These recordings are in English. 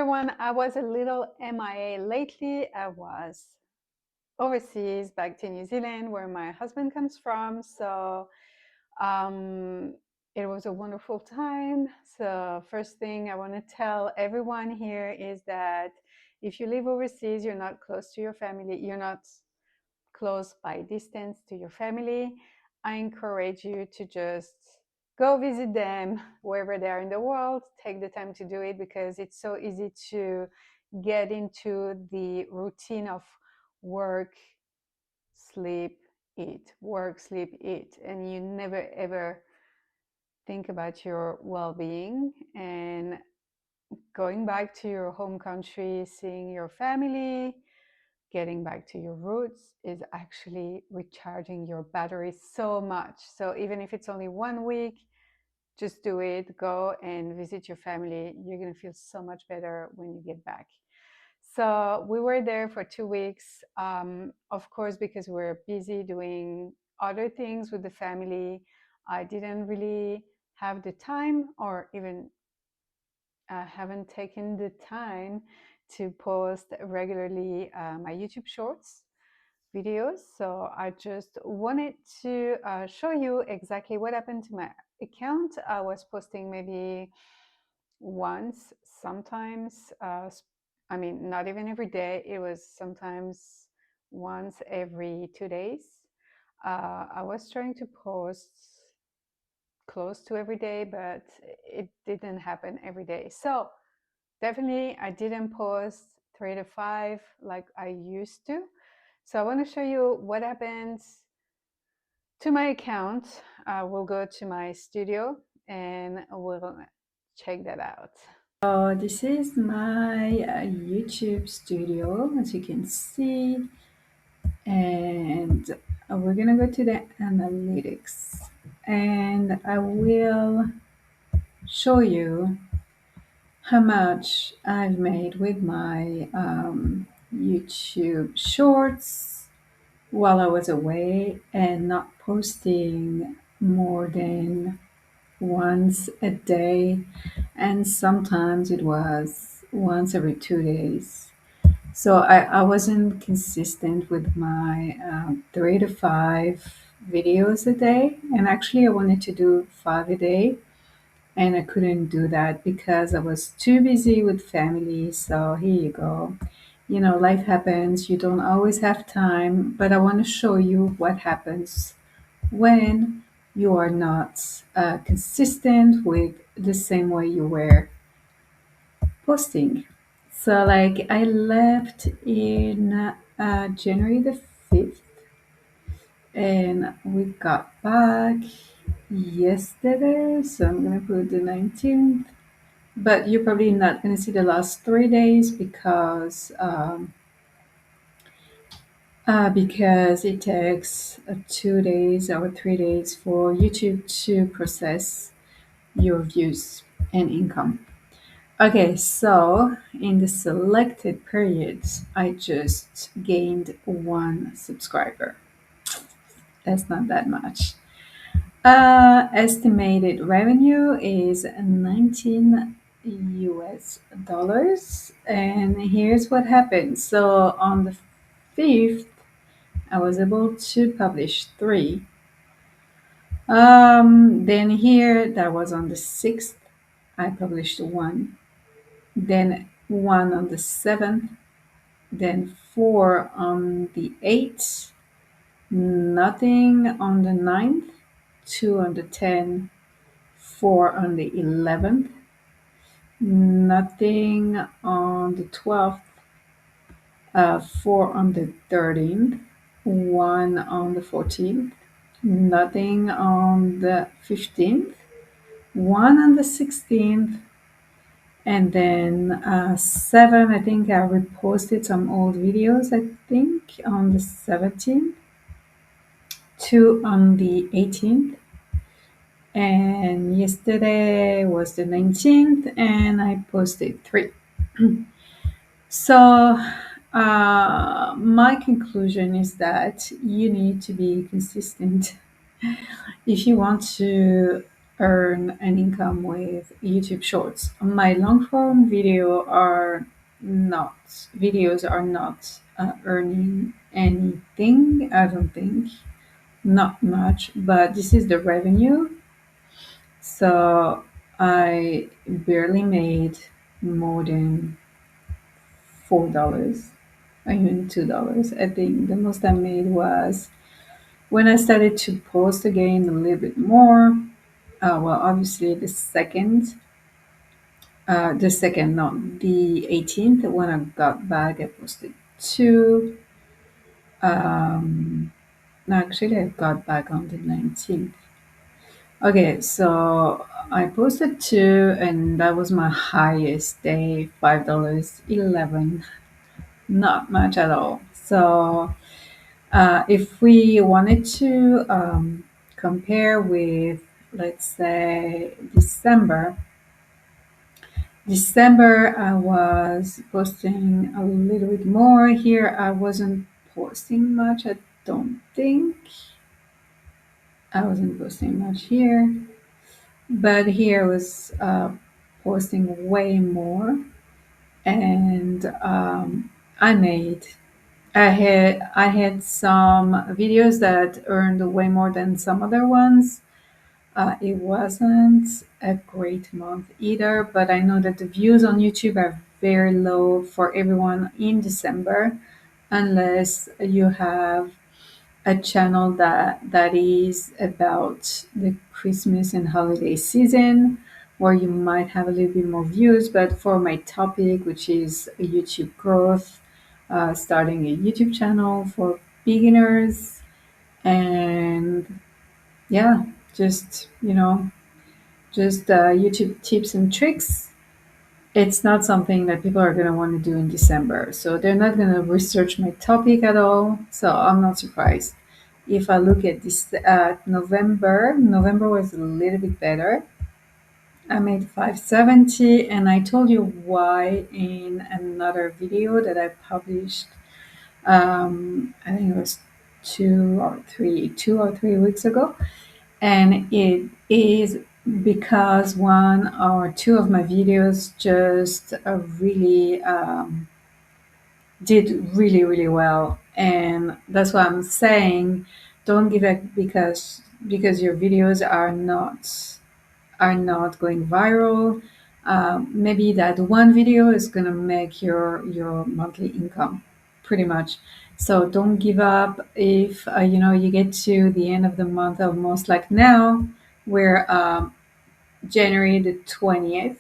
everyone. I was a little MIA lately. I was overseas back to New Zealand, where my husband comes from. So um, it was a wonderful time. So, first thing I want to tell everyone here is that if you live overseas, you're not close to your family, you're not close by distance to your family. I encourage you to just go visit them wherever they are in the world. Take the time to do it because it's so easy to get into the routine of work, sleep, eat, work, sleep, eat, and you never ever think about your well being. And going back to your home country, seeing your family, getting back to your roots is actually recharging your battery so much. So even if it's only 1 week, just do it. Go and visit your family. You're going to feel so much better when you get back. So we were there for 2 weeks, of course, because we're busy doing other things with the family. I didn't really have the time, or even haven't taken the time to post regularly my YouTube Shorts videos. So I just wanted to show you exactly what happened to my account. I was posting maybe once, sometimes, I mean, not even every day. It was sometimes once every 2 days. I was trying to post close to every day, but it didn't happen every day. So definitely, I didn't post 3 to 5 like I used to. So I want to show you what happens to my account. We'll go to my studio and we'll check that out. So this is my YouTube studio, as you can see, and we're gonna go to the analytics, and I will show you how much I've made with my YouTube shorts while I was away and not posting more than once a day, and sometimes it was once every 2 days. So I wasn't consistent with my 3 to 5 videos a day, and actually I wanted to do 5 a day, and I couldn't do that because I was too busy with family. So here you go. You know, life happens, you don't always have time, but I want to show you what happens when you are not consistent with the same way you were posting. So, like, I left in January the 5th, and we got back yesterday. So, I'm gonna put the 19th, but you're probably not gonna see the last 3 days because it takes 2 days or 3 days for YouTube to process your views and income. Okay, so in the selected periods, I just gained one subscriber. That's not that much. Estimated revenue is 19 US dollars. And here's what happened. So on the 5th, I was able to publish 3. Then here, that was on the 6th, I published 1. Then 1 on the 7th, then 4 on the 8th, nothing on the 9th, 2 on the 10th, 4 on the 11th, nothing on the 12th, 4 on the 13th, 1 on the 14th, nothing on the 15th, 1 on the 16th, and then 7, I think I reposted some old videos, I think, on the 17th, 2 on the 18th, and yesterday was the 19th, and I posted 3. So my conclusion is that you need to be consistent if you want to earn an income with YouTube Shorts. My long form not videos are not earning anything. I don't think, not much, but this is the revenue. So I barely made more than $4, or even $2. I think the most I made was when I started to post again a little bit more. Well, obviously not the 18th, when I got back, I posted two. Um, no, actually, I got back on the 19th. Okay, so I posted two, and that was my highest day, $5.11. Not much at all. So, if we wanted to compare with, let's say, December, I was posting a little bit more. Here, I wasn't posting much. I don't think I wasn't posting much here, but here I was posting way more, and I made. I had some videos that earned way more than some other ones. It wasn't a great month either, but I know that the views on YouTube are very low for everyone in December, unless you have a channel that is about the Christmas and holiday season, where you might have a little bit more views. But for my topic, which is YouTube growth, starting a YouTube channel for beginners, and yeah, just YouTube tips and tricks. It's not something that people are going to want to do in December. So they're not going to research my topic at all. So I'm not surprised. If I look at this November was a little bit better. I made 570, and I told you why in another video that I published. I think it was 2 or 3 weeks ago, and it is because one or two of my videos just really did really really well, and that's why I'm saying don't give up because your videos are not going viral. Maybe that one video is gonna make your monthly income, pretty much. So don't give up if you get to the end of the month, almost like now, where January the 20th,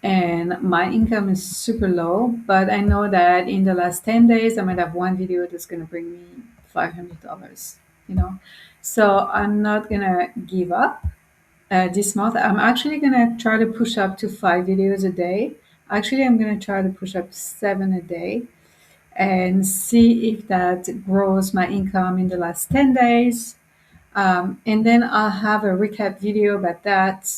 and my income is super low. But I know that in the last 10 days, I might have one video that's gonna bring me $500. You know, so I'm not gonna give up this month. I'm actually gonna try to push up to 5 videos a day. Actually, I'm gonna try to push up to 7 a day and see if that grows my income in the last 10 days. And then I'll have a recap video about that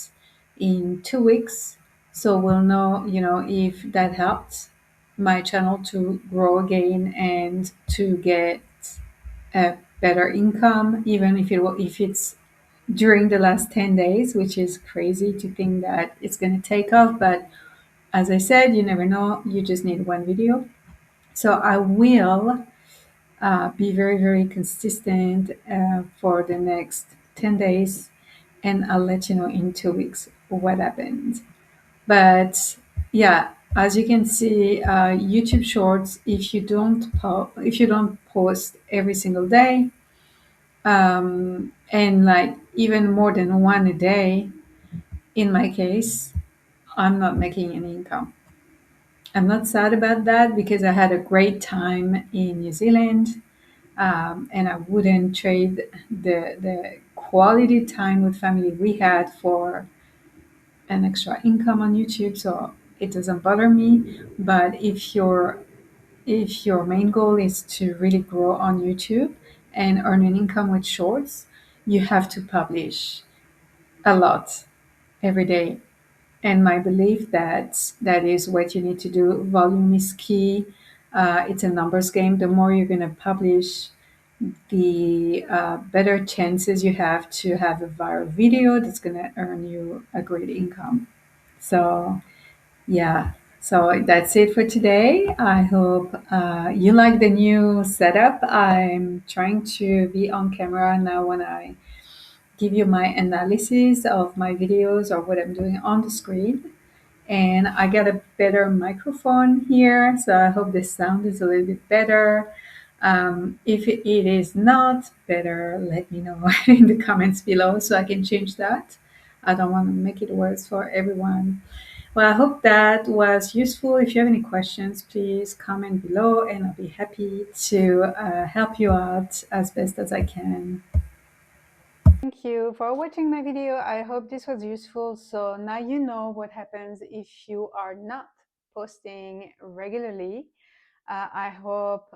in 2 weeks. So we'll know, if that helped my channel to grow again and to get a better income, even if it's during the last 10 days, which is crazy to think that it's going to take off. But as I said, you never know. You just need one video. So I will be very, very consistent for the next 10 days, and I'll let you know in 2 weeks what happened. But yeah, as you can see, YouTube Shorts, if you don't post every single day, and like even more than one a day, in my case, I'm not making any income. I'm not sad about that because I had a great time in New Zealand, and I wouldn't trade the quality time with family we had for an extra income on YouTube. So it doesn't bother me. But if your main goal is to really grow on YouTube and earn an income with shorts, you have to publish a lot every day. And my belief that is what you need to do. Volume is key. It's a numbers game. The more you're going to publish, the better chances you have to have a viral video that's going to earn you a great income. So, yeah. So that's it for today. I hope you like the new setup. I'm trying to be on camera now when I give you my analysis of my videos or what I'm doing on the screen. And I got a better microphone here, so I hope the sound is a little bit better. If it is not better, let me know in the comments below so I can change that. I don't want to make it worse for everyone. Well, I hope that was useful. If you have any questions, please comment below and I'll be happy to help you out as best as I can. Thank you for watching my video. I hope this was useful. So now you know what happens if you are not posting regularly. I hope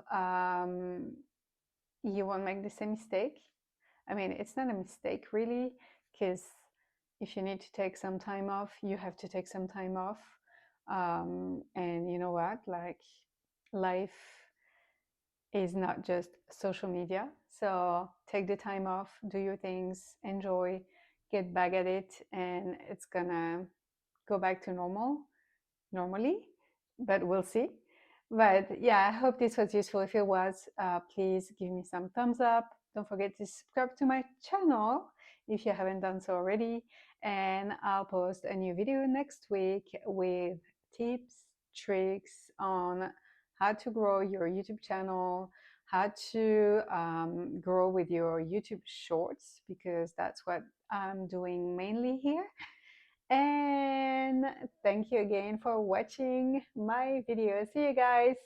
you won't make the same mistake. I mean, it's not a mistake really, because if you need to take some time off, you have to take some time off. And you know what? Like, life is not just social media. So take the time off, do your things, enjoy, get back at it, and it's gonna go back to normally, but we'll see. But yeah, I hope this was useful. If it was, please give me some thumbs up. Don't forget to subscribe to my channel if you haven't done so already. And I'll post a new video next week with tips, tricks on how to grow your YouTube channel, how to grow with your YouTube shorts, because that's what I'm doing mainly here. And thank you again for watching my video. See you guys.